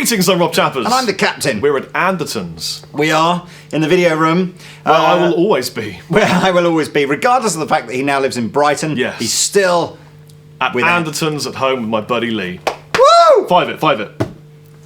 Greetings, I'm Rob Chappers. And I'm the captain. We're at Andertons. We are in the video room. Where I will always be. Where I will always be, regardless of the fact that he now lives in Brighton. Yes. He's still at Andertons at home with my buddy Lee. Woo! Five it.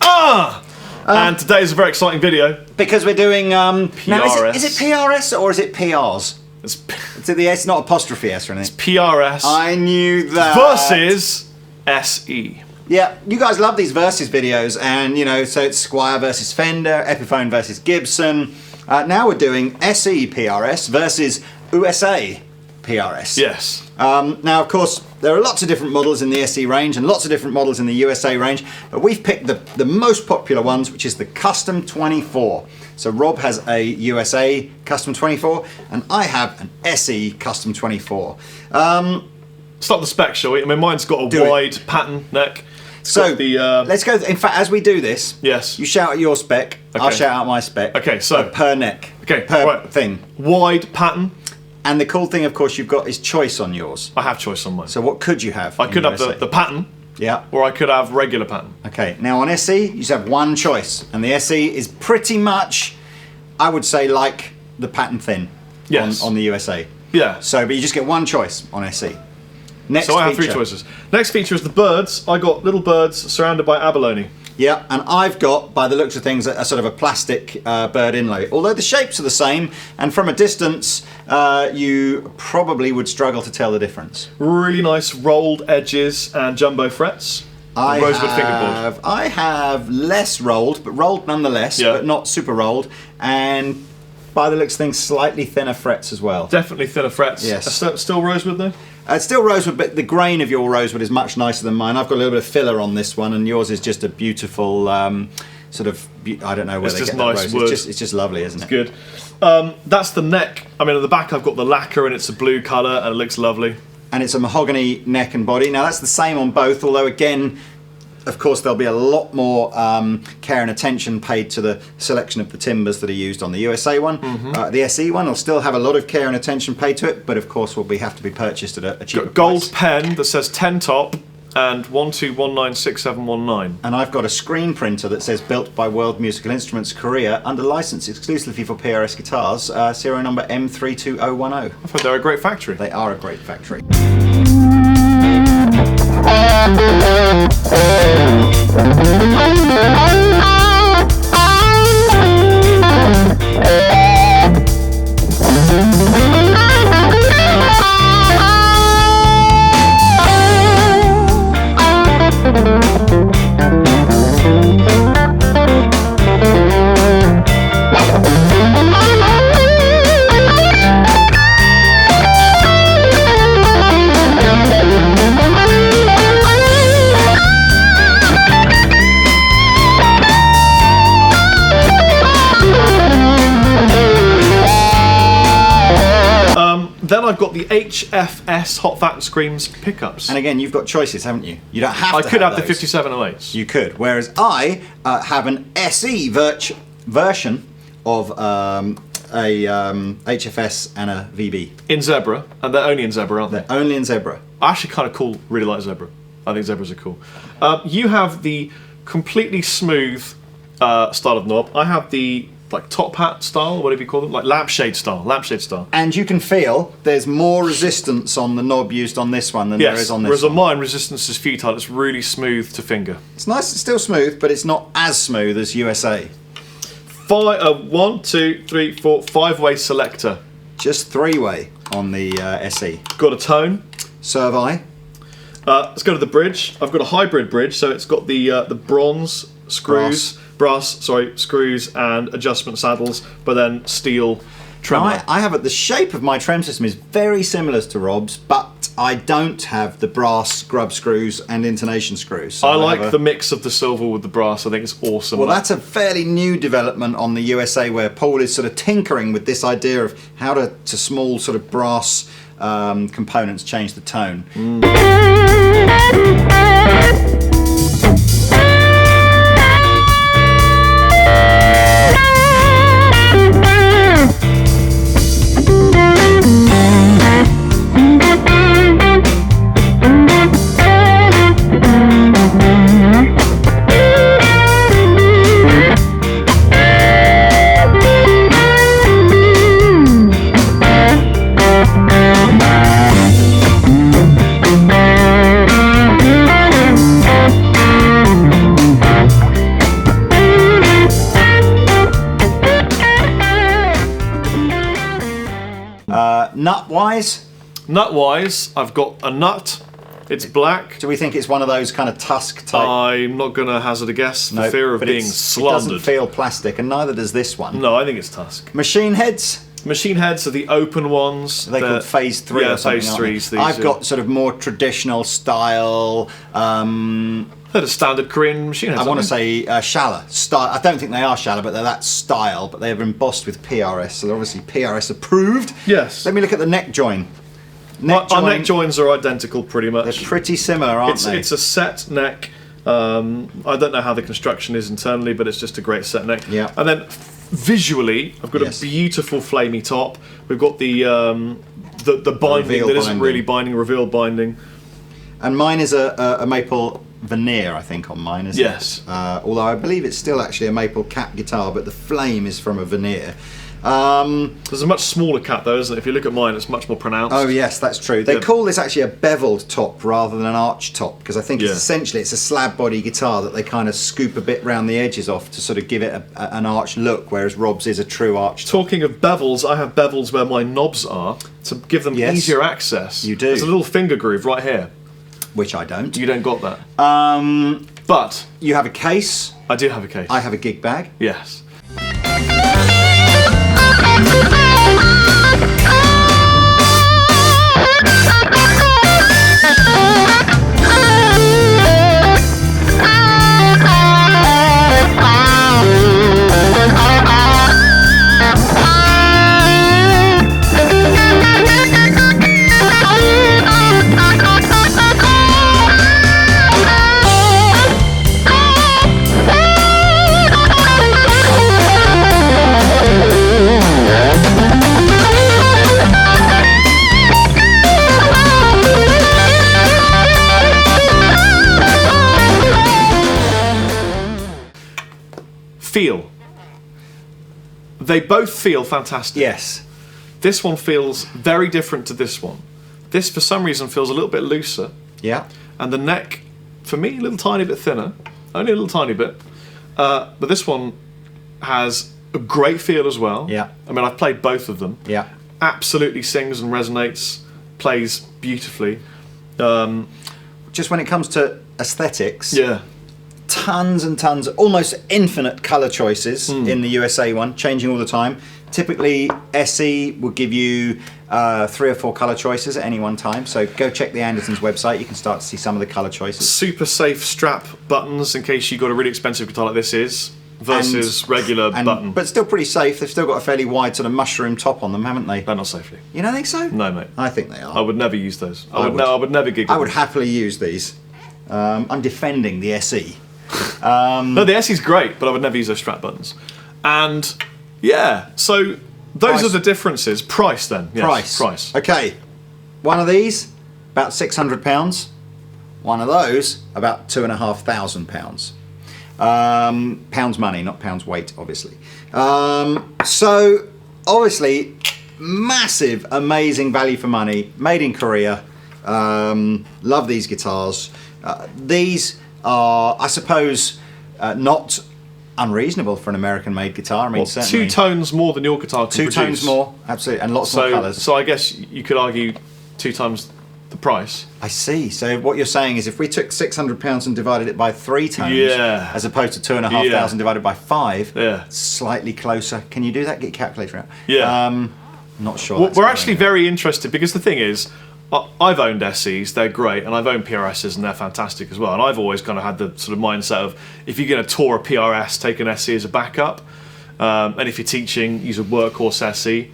Ah! And today is a very exciting video. Because we're doing PRS. Now is it PRS or is it PRs? It's not apostrophe S or anything. It's PRS. I knew that. Versus SE. Yeah, you guys love these versus videos, and you know, so it's Squire versus Fender, Epiphone versus Gibson. Now we're doing SE PRS versus USA PRS. Yes. Now, of course, there are lots of different models in the SE range and lots of different models in the USA range, but we've picked the most popular ones, which is the Custom 24. So Rob has a USA Custom 24, and I have an SE Custom 24. Start the spec, shall we? I mean, mine's got a wide pattern neck. So let's go. In fact, as we do this, yes, you shout out your spec. Okay. I'll shout out my spec. Okay, so per neck. Okay, per thing. Wide pattern. And the cool thing, of course, you've got is choice on yours. I have choice on mine. So what could you have? I could have the pattern. Yeah. Or I could have regular pattern. Okay. Now on SE, you just have one choice, and the SE is pretty much, I would say, like the pattern thin. Yes. On the USA. Yeah. So, but you just get one choice on SE. Next so I have three choices. Next feature is the birds. I got little birds surrounded by abalone. Yeah, and I've got, by the looks of things, a sort of a plastic bird inlay. Although the shapes are the same, and from a distance, you probably would struggle to tell the difference. Really nice rolled edges and jumbo frets. Rosewood fingerboard. I have less rolled, but rolled nonetheless, but not super rolled. And by the looks of things, slightly thinner frets as well. Definitely thinner frets. Yes. Still rosewood though? It's still rosewood, but the grain of your rosewood is much nicer than mine. I've got a little bit of filler on this one, and yours is just a beautiful sort of, I don't know where they get that rose. Wood. It's just lovely, isn't it? It's good. That's the neck. I mean, at the back I've got the lacquer, and it's a blue colour, and it looks lovely. And it's a mahogany neck and body. Now that's the same on both, although again, of course, there'll be a lot more care and attention paid to the selection of the timbers that are used on the USA one. Mm-hmm. The SE one will still have a lot of care and attention paid to it, but of course will have to be purchased at a cheaper gold price. pen that says 10 top and 12196719. And I've got a screen printer that says built by World Musical Instruments Korea under license exclusively for PRS guitars, serial number M32010. I've heard they're a great factory. They are a great factory. Then I've got the HFS Hot Fat Screams pickups. And again, you've got choices, haven't you? You don't have to. I could have the those. 5708s. You could. Whereas I have an SE version of a HFS and a VB. In Zebra, and they're only in Zebra, aren't they? They're only in Zebra. I actually kind of really like Zebra. I think Zebras are cool. You have the completely smooth style of knob. I have the like top hat style, whatever you call them, like lampshade style. And you can feel there's more resistance on the knob used on this one than there is on this whereas one. on mine, resistance is futile. It's really smooth to finger. It's nice, it's still smooth, but it's not as smooth as USA. 1, 2, 3, 4, 5-way selector. Just 3-way on the SE. Got a tone. So have I. Let's go to the bridge. I've got a hybrid bridge, so it's got the bronze screws, screws and adjustment saddles, but then steel tremolo. I have it. The shape of my trem system is very similar to Rob's, but I don't have the brass grub screws and intonation screws. So I like the mix of the silver with the brass. I think it's awesome. Well, that's a fairly new development on the USA, where Paul is sort of tinkering with this idea of how to small sort of brass components change the tone. Nut-wise, I've got a nut. It's black. Do we think it's one of those kind of tusk type? I'm not going to hazard a guess for fear of being slandered. It doesn't feel plastic, and neither does this one. No, I think it's tusk. Machine heads? Machine heads are the open ones. They're called Phase 3 or something, Phase 3s. I've got sort of more traditional style... they're the standard Korean machine heads. I want to say Shala style. I don't think they are Shala, but they're that style. But they're embossed with PRS, so they're obviously PRS approved. Yes. Let me look at the neck join. Our neck joins are identical, pretty much. They're pretty similar, aren't they? It's a set neck. I don't know how the construction is internally, but it's just a great set neck. Yeah. And then visually, I've got a beautiful flamey top. We've got the binding that isn't really binding, revealed binding. And mine is a maple veneer, I think, on mine, isn't it? Yes. Although I believe it's still actually a maple cap guitar, but the flame is from a veneer. There's a much smaller cap though, isn't it? If you look at mine, it's much more pronounced. Oh yes, that's true. They call this actually a beveled top rather than an arch top, because I think it's essentially it's a slab body guitar that they kind of scoop a bit round the edges off to sort of give it an arch look, whereas Rob's is a true arch top. Talking of bevels, I have bevels where my knobs are to give them easier access. You do. There's a little finger groove right here. Which I don't. You don't got that. But you have a case. I do have a case. I have a gig bag. Yes. Feel. They both feel fantastic. Yes. This one feels very different to this one. This, for some reason, feels a little bit looser. Yeah. And the neck, for me, a little tiny bit thinner. Only a little tiny bit. But this one has a great feel as well. Yeah. I mean, I've played both of them. Yeah. Absolutely sings and resonates, plays beautifully. Just when it comes to aesthetics. Yeah. Tons and tons, almost infinite colour choices in the USA one, changing all the time. Typically, SE will give you 3 or 4 colour choices at any one time, so go check the Andertons website, you can start to see some of the colour choices. Super safe strap buttons in case you've got a really expensive guitar like this is, versus regular button. But still pretty safe, they've still got a fairly wide sort of mushroom top on them, haven't they? They're not safely. You don't think so? No, mate. I think they are. I would never use those. I would never gig with I would them. happily use these. I'm defending the SE. No, the SE's great, but I would never use those strap buttons. And yeah, so those are the differences. Price then. Yes, price. Okay, one of these about £600. One of those about £2,500. Pounds money, not pounds weight, obviously. So, obviously, massive, amazing value for money, made in Korea. Love these guitars. These are, I suppose, not unreasonable for an American-made guitar. I mean, certainly 2 tones more than your guitar can produce. 2 tones more, absolutely, and lots more colours. So I guess you could argue 2 times the price. I see. So what you're saying is, if we took £600 and divided it by 3 tones, as opposed to 2,500 divided by 5, slightly closer. Can you do that? Get your calculator out. Yeah. Not sure. Well, we're actually very interested, because the thing is, I've owned SEs, they're great, and I've owned PRSs, and they're fantastic as well. And I've always kind of had the sort of mindset of, if you're going to tour a PRS, take an SE as a backup. And if you're teaching, use a workhorse SE.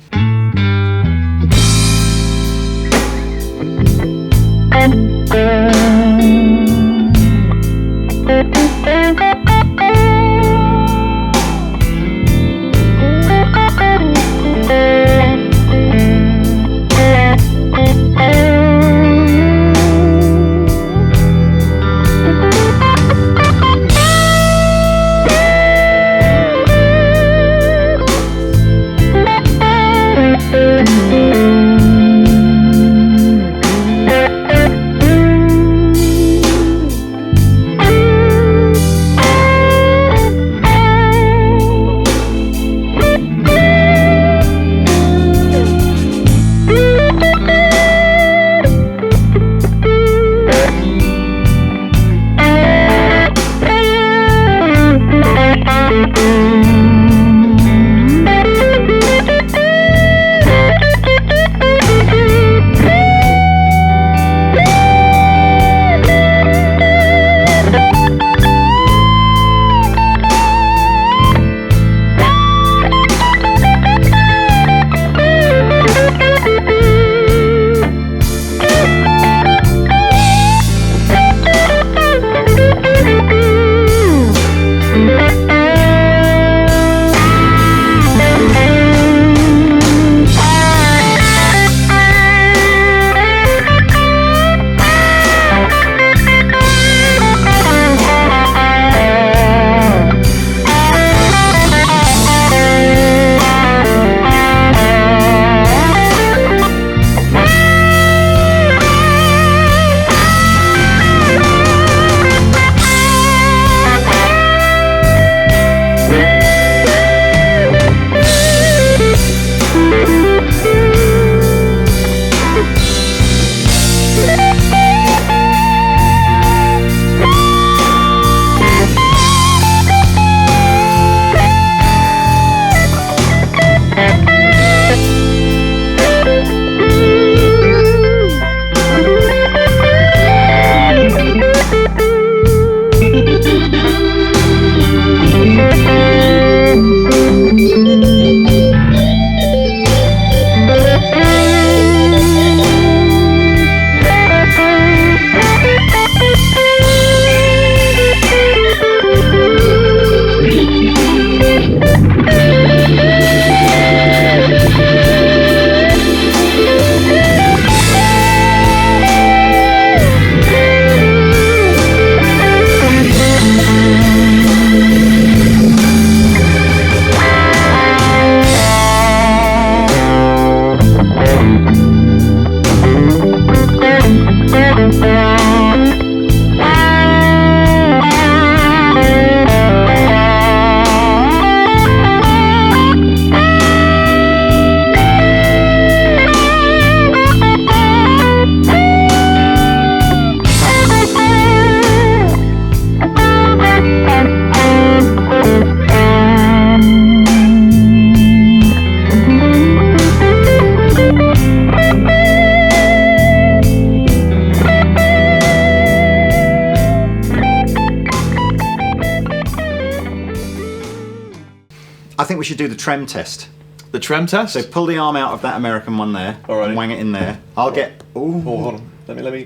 I think we should do the trem test. The trem test? So pull the arm out of that American one there. Alrighty. And wang it in there. I'll get. Ooh. Oh, hold on. Let me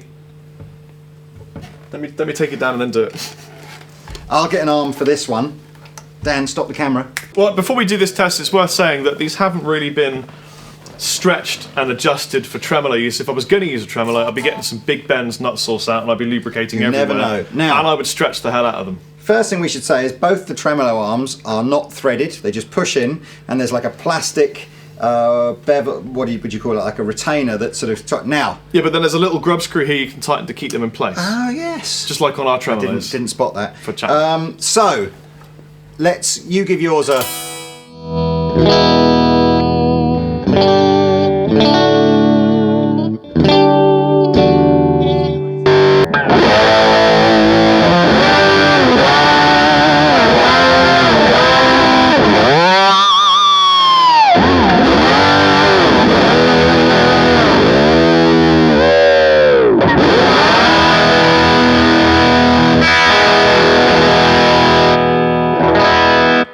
take it down and then do it. I'll get an arm for this one. Dan, stop the camera. Well, before we do this test, it's worth saying that these haven't really been stretched and adjusted for tremolo use. If I was going to use a tremolo, I'd be getting some big bends nut sauce out and I'd be lubricating everywhere. Never know. Now, and I would stretch the hell out of them. first thing we should say is both the tremolo arms are not threaded. They just push in, and there's like a plastic bevel. Would you call it? Like a retainer that sort of now. Yeah, but then there's a little grub screw here you can tighten to keep them in place. Oh yes. Just like on our tremolos. Didn't spot that. For Chapman. So you give yours a.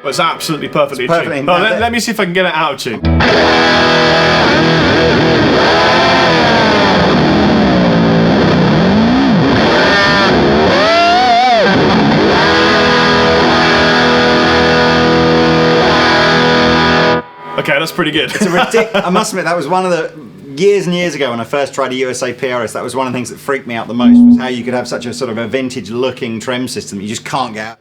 It's absolutely perfectly perfectly tuned. Let me see if I can get it out of tune. Okay, that's pretty good. It's I must admit, that was one of the years and years ago when I first tried a USA PRS. That was one of the things that freaked me out the most, was how you could have such a sort of a vintage-looking trem system that you just can't get out.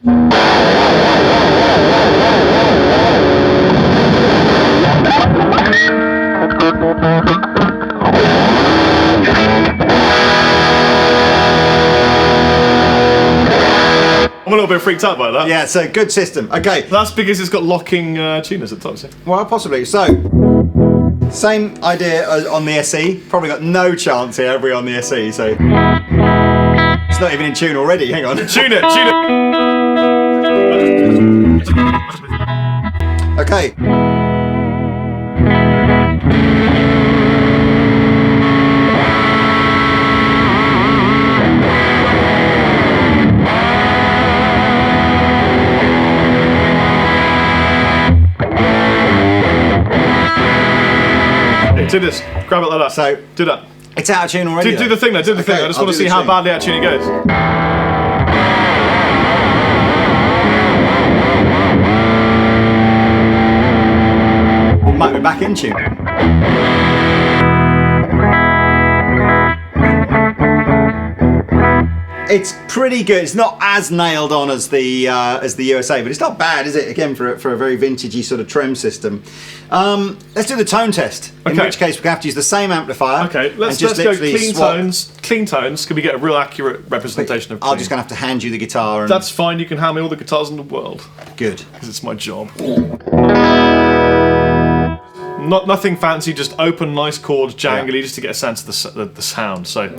I'm a little bit freaked out by that. Yeah, so good system. Okay. That's because it's got locking tuners at the top, see? Well, possibly. So, same idea as on the SE. Probably got no chance here, have we, on the SE, so... It's not even in tune already, hang on. Tune it! Okay. Do this. Grab it like that. So, do that. It's out of tune already. Do the thing though, do the thing. I just want to see how badly out of tune it goes. It might be back in tune. It's pretty good. It's not as nailed on as the USA, but it's not bad, is it? Again, for a very vintagey sort of trem system. Let's do the tone test. In which case, we have to use the same amplifier. Okay, let's go clean tones. Clean tones. Can we get a real accurate representation of? I'm just going to have to hand you the guitar. And that's fine. You can hand me all the guitars in the world. Good, because it's my job. Nothing fancy. Just open, nice chords, jangly, just to get a sense of the sound. So.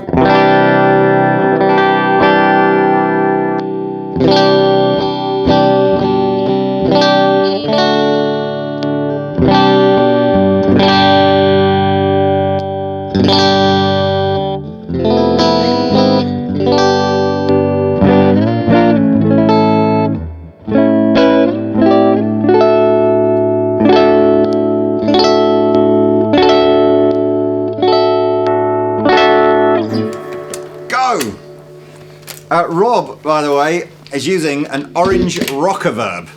Rob, by the way, is using an orange Rockaverb,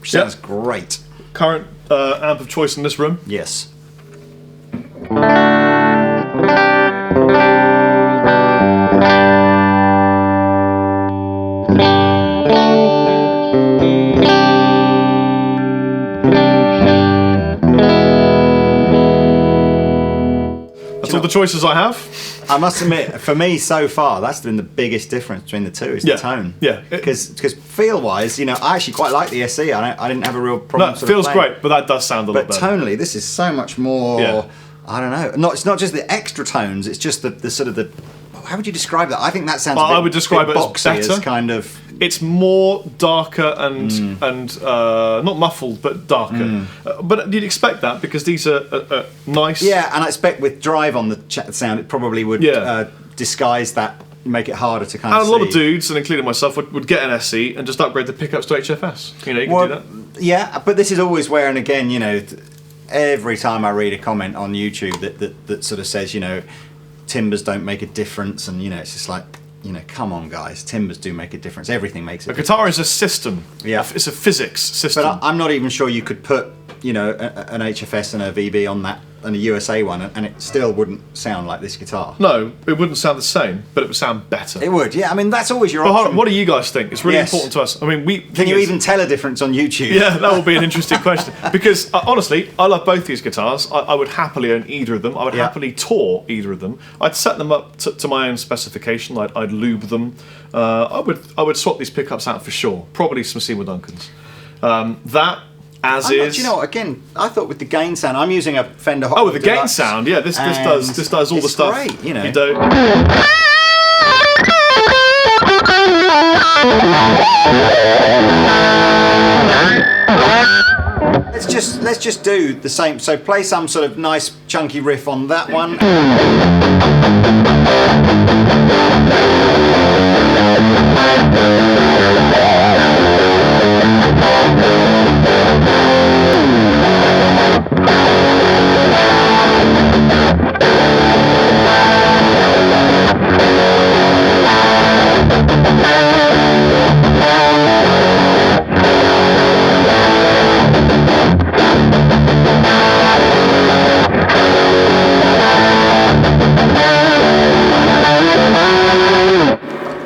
which sounds great. Current amp of choice in this room? Yes. That's all the choices I have. I must admit, for me so far, that's been the biggest difference between the two, is the tone. Yeah. Because feel-wise, I actually quite like the SE. I didn't have a real problem. No, it feels great, but that does sound a lot better. But tonally, this is so much more. I don't know. It's not just the extra tones. It's just the sort of the. How would you describe that? I think that sounds. I would describe it as better. As kind of. It's more darker and not muffled, but darker. But you'd expect that because these are nice. Yeah, and I expect with drive on the sound, it probably would disguise that, make it harder to kind of see. And a lot of dudes, and including myself, would get an SE and just upgrade the pickups to HFS. You can do that. Yeah, but this is always where, and again, every time I read a comment on YouTube that sort of says, timbers don't make a difference, and it's just like. Come on, guys. Timbers do make a difference. Everything makes a difference. A guitar is a system. Yeah. It's a physics system. But I'm not even sure you could put, an HFS and a VB on that and a USA one, and it still wouldn't sound like this guitar. No, it wouldn't sound the same, but it would sound better. It would, yeah. I mean, that's always your But hold option. on, what do you guys think? It's really Yes. important to us. I mean, Can you even tell a difference on YouTube? Yeah, that would be an interesting question. Because honestly, I love both these guitars. I would happily own either of them. I would happily tour either of them. I'd set them up to my own specification. I'd lube them. I would swap these pickups out for sure. Probably some Seymour Duncans. That as is. Do you know what? Again, I thought with the gain sound, I'm using a Fender Hot Oh, Rod with the gain Deluxe, sound, yeah. This does all the it's stuff. great, you know. You don't. Let's just do the same. So play some sort of nice chunky riff on that one.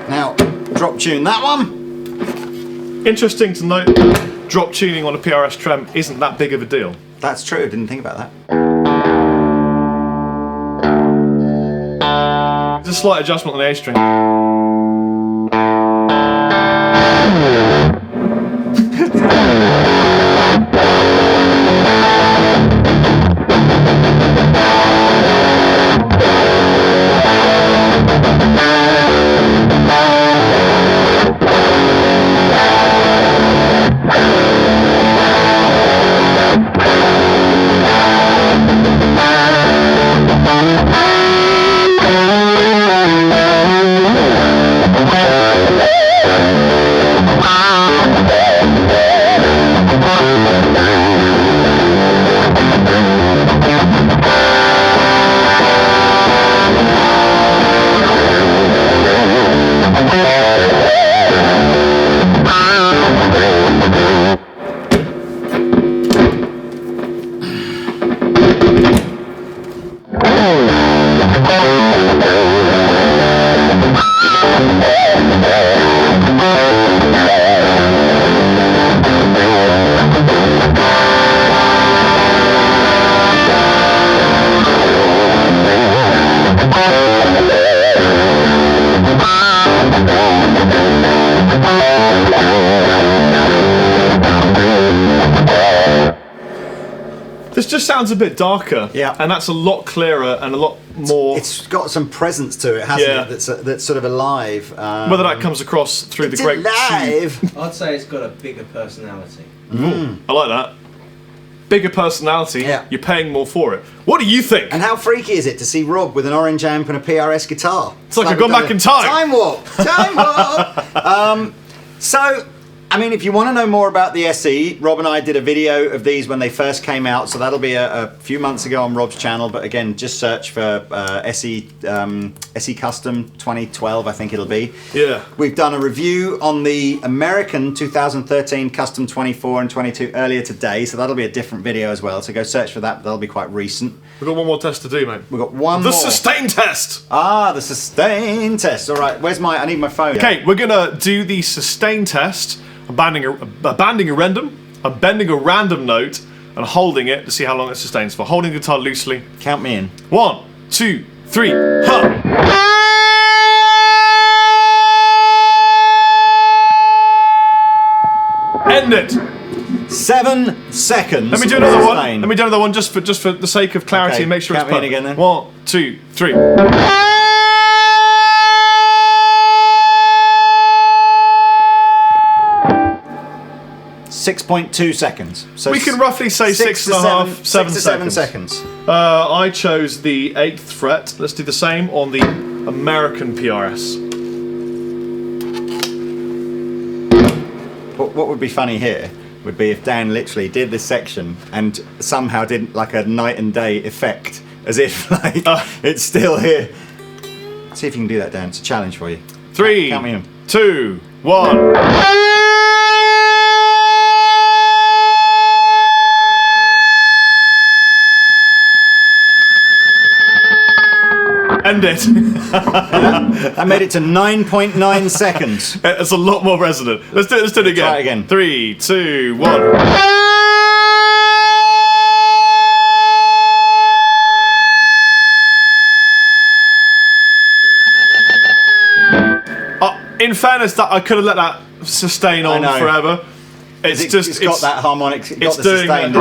Now, drop tune that one. Interesting to note, drop tuning on a PRS Trem isn't that big of a deal. That's true. Didn't think about that. It's a slight adjustment on the A string. This just sounds a bit darker, Yeah. and that's a lot clearer and a lot more. It's got some presence to it, hasn't Yeah. it? That's sort of alive. Whether that comes across through the it's great tube. alive. I'd say it's got a bigger personality. I like that. Bigger personality, Yeah. you're paying more for it. What do you think? And how freaky is it to see Rob with an orange amp and a PRS guitar? It's like I've gone we've back done in time. Time warp! Time warp! So, I mean, if you want to know more about the SE, Rob and I did a video of these when they first came out, so that'll be a few months ago on Rob's channel, but again, just search for SE Custom 2012, I think it'll be. Yeah. We've done a review on the American 2013 Custom 24 and 22 earlier today, so that'll be a different video as well, so go search for that, that'll be quite recent. We've got one more test to do, mate. We've got one The more. sustain test! Ah, the sustain test. All right, I need my phone. Okay, we're gonna do the sustain test. I'm bending a random note and holding it to see how long it sustains for. Holding the guitar loosely. Count me in. 1, 2, 3, ha! End it. 7 seconds. Let me do another one. Sustain. Let me do another one just for the sake of clarity Okay, and make sure count it's me in perfect. again then. 1, 2, 3. 6.2 seconds. So We can roughly say 6.5, 7 7 seconds. seconds. I chose the 8th fret. Let's do the same on the American PRS. What would be funny here would be if Dan literally did this section and somehow did like a night and day effect, as if like it's still here. See if you can do that, Dan. It's a challenge for you. 3, Count me in. 2, 1. End it. I made it to 9.9 seconds. It's a lot more resonant. Let's do it again. Try it again. 3, 2, 1. In fairness, that I could have let that sustain on forever. It's got that harmonic. It's got the doing sustained.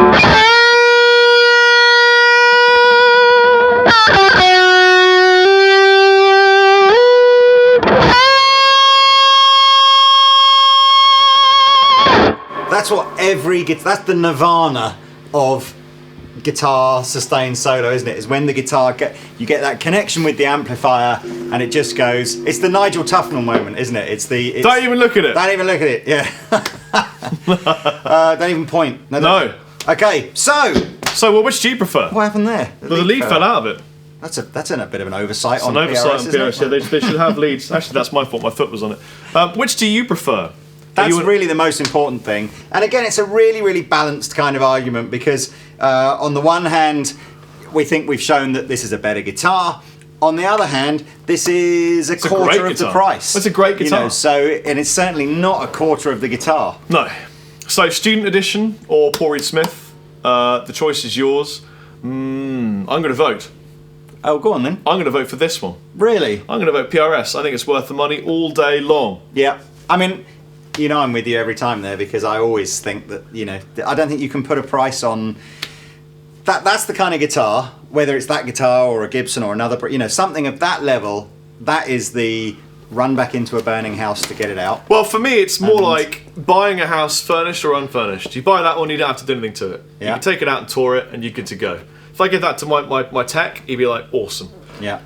That's what that's the nirvana of guitar sustained solo, isn't it? Is when the guitar you get that connection with the amplifier and it just goes. It's the Nigel Tufnell moment, isn't it? Don't even look at it. Don't even look at it. Yeah. Don't even point. No. Okay, so well, which do you prefer? what happened there? The lead fell out of it. That's a bit of an oversight on An oversight PRS, on isn't PRS. it? Yeah, they should have leads. Actually, that's my fault. My foot was on it. Which do you prefer? That's really the most important thing. And again, it's a really, really balanced kind of argument because on the one hand, we think we've shown that this is a better guitar. On the other hand, this is a quarter of the price. It's a great guitar. And it's certainly not a quarter of the guitar. No. So, student edition or Paul Reed Smith, the choice is yours. I'm going to vote. Oh, go on then. I'm going to vote for this one. Really? I'm going to vote PRS. I think it's worth the money all day long. Yeah. I mean, I'm with you every time there because I always think that, I don't think you can put a price on that. That's the kind of guitar, whether it's that guitar or a Gibson or another, something of that level, that is the run back into a burning house to get it out. Well, for me, it's more like buying a house furnished or unfurnished. You buy that one, you don't have to do anything to it. Yeah. You can take it out and tour it and you're good to go. If I give that to my tech, he'd be like, awesome. Yeah.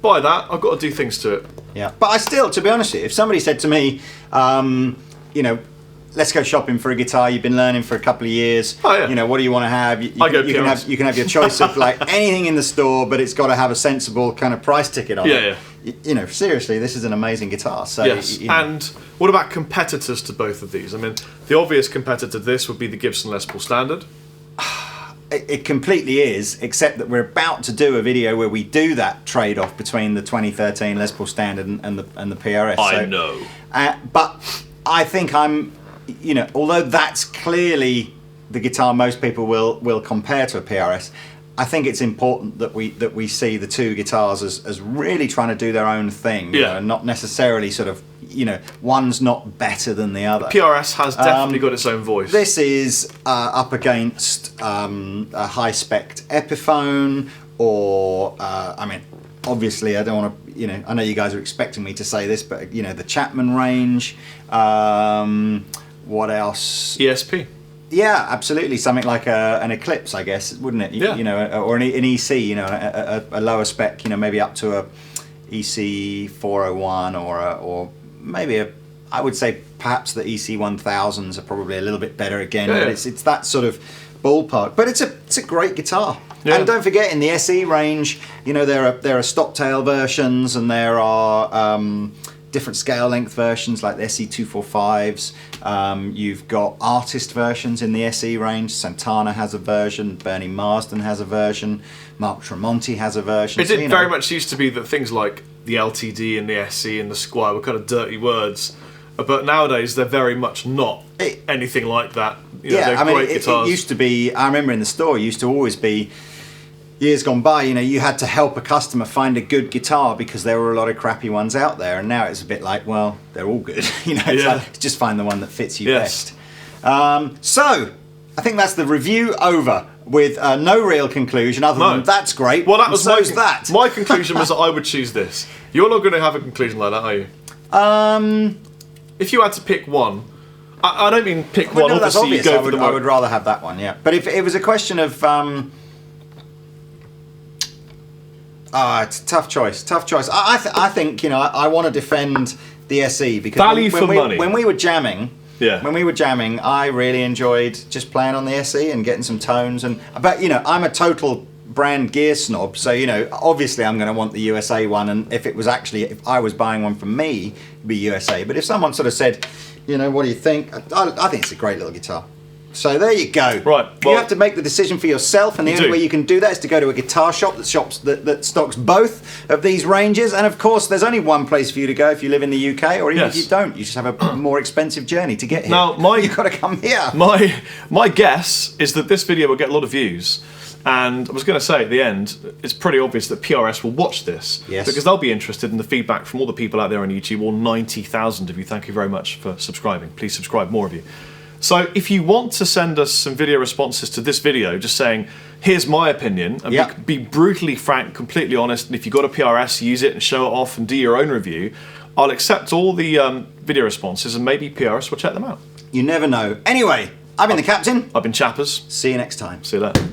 Buy that, I've got to do things to it. Yeah. But I still, to be honest with you, if somebody said to me, let's go shopping for a guitar. You've been learning for a couple of years. Oh, yeah. What do you want to have? You can have your choice of like anything in the store, but it's got to have a sensible kind of price ticket on it. Yeah. Seriously, this is an amazing guitar. So yes. And what about competitors to both of these? I mean, the obvious competitor to this would be the Gibson Les Paul Standard. It completely is, except that we're about to do a video where we do that trade-off between the 2013 Les Paul Standard and the PRS. I know. But I think although that's clearly the guitar most people will compare to a PRS, I think it's important that we see the two guitars as really trying to do their own thing, and not necessarily sort of, one's not better than the other. PRS has definitely got its own voice. This is up against a high-spec Epiphone, or obviously I don't want to, I know you guys are expecting me to say this, but the Chapman range. What else? ESP. Yeah, absolutely. Something like an Eclipse, I guess, wouldn't it? Or an EC. A lower spec. Maybe up to a EC 401 or maybe I would say perhaps the EC 1000s are probably a little bit better again. Yeah. But it's that sort of ballpark. But it's a great guitar. Yeah. And don't forget, in the SE range, there are stop-tail versions and there are different scale length versions like the SE245s. You've got artist versions in the SE range. Santana has a version. Bernie Marsden has a version. Mark Tremonti has a version. It did very much used to be that things like the LTD and the SE and the Squire were kind of dirty words. But nowadays they're very much not anything like that. They're great guitars. It used to be, I remember in the store, it used to always be, years gone by, you had to help a customer find a good guitar because there were a lot of crappy ones out there, and now it's a bit like, well, they're all good. Just find the one that fits you best. So I think that's the review over with no real conclusion other than that's great. Well, that was that. My conclusion was that I would choose this. You're not going to have a conclusion like that, are you? If you had to pick one, I don't mean pick one. No, that's obviously, obvious. you go I would rather have that one. Yeah, but if it was a question of it's a tough choice. I think I want to defend the SE because value for money. When we were jamming, Yeah. When we were jamming, I really enjoyed just playing on the SE and getting some tones. But I'm a total brand gear snob, so obviously I'm going to want the USA one. And if I was buying one from me, it'd be USA. But if someone sort of said, what do you think? I think it's a great little guitar. So there you go. Right, you well- have to make the decision for yourself, and the You only do. way you can do that is to go to a guitar shop that stocks both of these ranges. And of course, there's only one place for you to go if you live in the UK, or even Yes. if you don't. You just have a more expensive journey to get here. Now, You've got to come here. My guess is that this video will get a lot of views. And I was going to say at the end, it's pretty obvious that PRS will watch this. Yes. Because they'll be interested in the feedback from all the people out there on YouTube, all 90,000 of you. Thank you very much for subscribing. Please subscribe, more of you. So if you want to send us some video responses to this video, just saying, here's my opinion, and Yeah. be brutally frank, completely honest, and if you've got a PRS, use it and show it off and do your own review, I'll accept all the video responses, and maybe PRS will check them out. You never know. Anyway, I've been the captain. I've been Chappers. See you next time. See you later.